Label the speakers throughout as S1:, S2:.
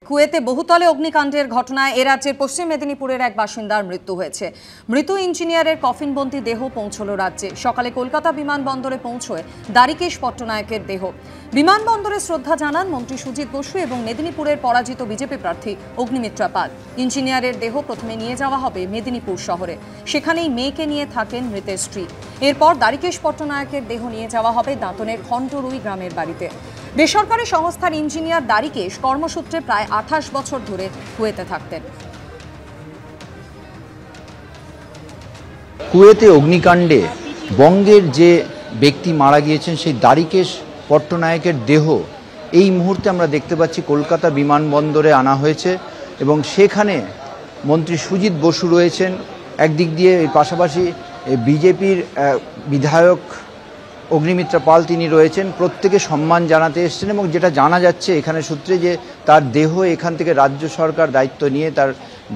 S1: কুয়েতে বহুতলে অগ্নিকাণ্ডের ঘটনায় এ রাজ্যের পশ্চিম মেদিনীপুরের এক বাসিন্দার মৃত্যু হয়েছে। মৃত ইঞ্জিনিয়ারের কফিনবন্দি দেহ পৌঁছল রাজ্যে। সকালে কলকাতা বিমানবন্দরে পৌঁছয় দ্বারিকেশ পট্টনায়কের দেহ। বিমানবন্দরে শ্রদ্ধা জানান মন্ত্রী সুজিত বসু এবং মেদিনীপুরের পরাজিত বিজেপি প্রার্থী অগ্নিমিত্রা পাল। ইঞ্জিনিয়ারের দেহ প্রথমে নিয়ে যাওয়া হবে মেদিনীপুর শহরে। সেখানেই মেয়েকে নিয়ে থাকেন মৃতের স্ত্রী। এরপর দ্বারিকেশ পট্টনায়কের দেহ নিয়ে যাওয়া হবে দাঁতনের খন্টরুই গ্রামের বাড়িতে। বেসরকারি সংস্থার ইঞ্জিনিয়ার দ্বারিকেশ কর্মসূত্রে প্রায় 28 বছর ধরে কুয়েতে থাকতেন।
S2: কুয়েতে অগ্নিকাণ্ডে বঙ্গের যে ব্যক্তি মারা গিয়েছেন সেই দ্বারিকেশ পট্টনায়কের দেহ এই মুহূর্তে আমরা দেখতে পাচ্ছি কলকাতা বিমানবন্দরে আনা হয়েছে এবং সেখানে মন্ত্রী সুজিত বসু রয়েছেন একদিক দিয়ে, এর পাশাপাশি বিজেপির বিধায়ক অগ্নিমিত্রা পাল তিনি রয়েছেন। প্রত্যেকে সম্মান জানাতে এসেছেন এবং যেটা জানা যাচ্ছে এখানে সূত্রে যে তার দেহ এখান থেকে রাজ্য সরকার দায়িত্ব নিয়ে তার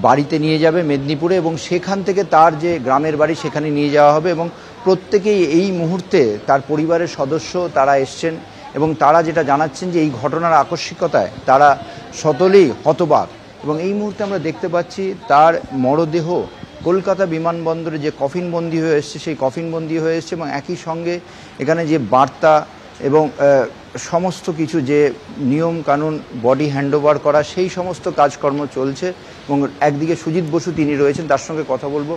S2: বাড়িতে নিয়ে যাবে মেদিনীপুরে এবং সেখান থেকে তার যে গ্রামের বাড়ি সেখানে নিয়ে যাওয়া হবে এবং প্রত্যেকেই এই মুহূর্তে তার পরিবারের সদস্য তারা এসছেন এবং তারা যেটা জানাচ্ছেন যে এই ঘটনার আকস্মিকতায় তারা সকলেই হতবাক এবং এই মুহূর্তে আমরা দেখতে পাচ্ছি তার মরদেহ কলকাতা বিমানবন্দরে যে কফিনবন্দি হয়ে এসছে সেই কফিনবন্দি হয়ে এসছে এবং একই সঙ্গে এখানে যে বার্তা এবং সমস্ত কিছু যে নিয়ম কানুন বডি হ্যান্ডওভার করা সেই সমস্ত কাজকর্ম চলছে এবং একদিকে সুজিত বসু তিনি রয়েছেন, তার সঙ্গে কথা বলবো।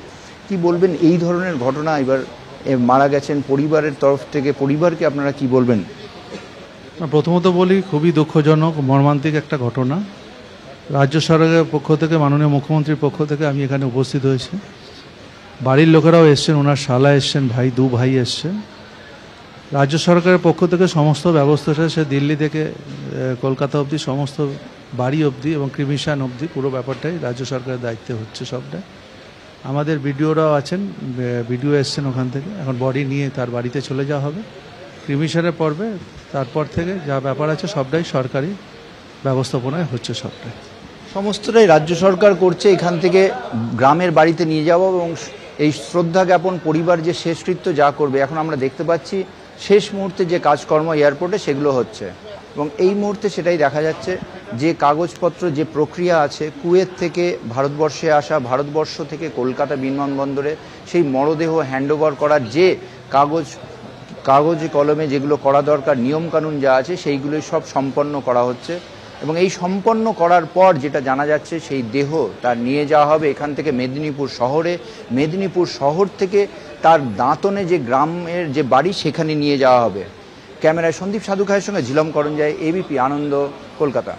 S2: কি বলবেন এই ধরনের ঘটনা এবার মারা গেছেন পরিবারের তরফ থেকে, পরিবারকে আপনারা কি বলবেন?
S3: প্রথমত বলি খুবই দুঃখজনক মর্মান্তিক একটা ঘটনা। রাজ্য সরকারের পক্ষ থেকে, মাননীয় মুখ্যমন্ত্রীর পক্ষ থেকে আমি এখানে উপস্থিত হয়েছি। বাড়ির লোকেরাও এসছেন, ওনার শালা এসছেন, দু ভাই এসছেন। রাজ্য সরকারের পক্ষ থেকে সমস্ত ব্যবস্থাটা সে দিল্লি থেকে কলকাতা অবধি, সমস্ত বাড়ি অবধি এবং ক্রিমিশন অবধি পুরো ব্যাপারটাই রাজ্য সরকারের দায়িত্বে হচ্ছে সবটাই। আমাদের বিডিওরাও আছেন, বিডিও এসছেন ওখান থেকে। এখন বডি নিয়ে তার বাড়িতে চলে যাওয়া হবে ক্রিমিশনের পর্বে। তারপর থেকে যা ব্যাপার আছে সবটাই সরকারি ব্যবস্থাপনায় হচ্ছে সবটাই।
S2: সমস্তটাই রাজ্য সরকার করছে, এখান থেকে গ্রামের বাড়িতে নিয়ে যাওয়া এবং এই শ্রদ্ধা জ্ঞাপন পরিবার যে শেষকৃত্য যা করবে। এখন আমরা দেখতে পাচ্ছি শেষ মুহূর্তে যে কাজকর্ম এয়ারপোর্টে সেগুলো হচ্ছে এবং এই মুহূর্তে সেটাই দেখা যাচ্ছে যে কাগজপত্র যে প্রক্রিয়া আছে কুয়েত থেকে ভারতবর্ষে আসা, ভারতবর্ষ থেকে কলকাতা বিমানবন্দরে সেই মরদেহ হ্যান্ডওভার করার যে কাগজে কলমে যেগুলো করা দরকার, নিয়মকানুন যা আছে সেইগুলোই সব সম্পন্ন করা হচ্ছে এবং এই সম্পন্ন করার পর যেটা জানা যাচ্ছে সেই দেহ তার নিয়ে যাওয়া হবে এখান থেকে মেদিনীপুর শহরে। মেদিনীপুর শহর থেকে তার দাঁতনে যে গ্রামের যে বাড়ি সেখানে নিয়ে যাওয়া হবে। ক্যামেরায় সন্দীপ সাধু খায়ের সঙ্গে ঝিলম করঞ্জায়, এবিপি আনন্দ, কলকাতা।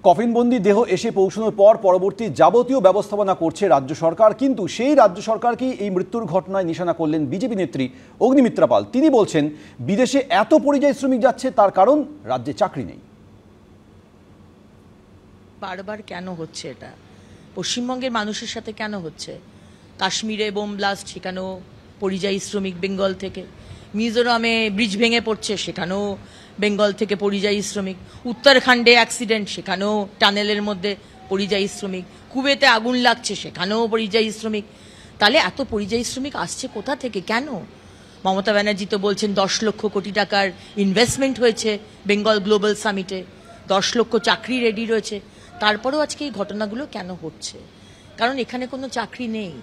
S4: কফিনবন্দি দেহ এসে পৌঁছানোর পর পরবর্তী যাবতীয় ব্যবস্থাপনা করছে রাজ্য সরকার, কিন্তু সেই রাজ্য সরকারকেই এই মৃত্যুর ঘটনায় নিশানা করলেন বিজেপি নেত্রী অগ্নিমিত্রা পাল। তিনি বলছেন বিদেশে এত পরিযায়ী শ্রমিক যাচ্ছে তার কারণ রাজ্যে চাকরি নেই।
S5: বারবার কেন হচ্ছে এটা? পশ্চিমবঙ্গের মানুষের সাথে কেন হচ্ছে? কাশ্মীরে বোম ব্লাস্ট, সেখানেও পরিযায়ী শ্রমিক বেঙ্গল থেকে। মিজোরামে ব্রিজ ভেঙে পড়ছে, সেখানেও বেঙ্গল থেকে পরিযায়ী শ্রমিক। উত্তরাখণ্ডে অ্যাক্সিডেন্ট, সেখানেও টানেলের মধ্যে পরিযায়ী শ্রমিক। কুয়েতে আগুন লাগছে, সেখানেও পরিযায়ী শ্রমিক। তাহলে এত পরিযায়ী শ্রমিক আসছে কোথা থেকে, কেন? মমতা ব্যানার্জি তো বলছেন 10 লক্ষ কোটি টাকার ইনভেস্টমেন্ট হয়েছে বেঙ্গল গ্লোবাল সামিটে, 10 লক্ষ চাকরি রেডি রয়েছে। তারপরেও আজকে এই ঘটনাগুলো কেন হচ্ছে? কারণ এখানে কোনো চাকরি নেই।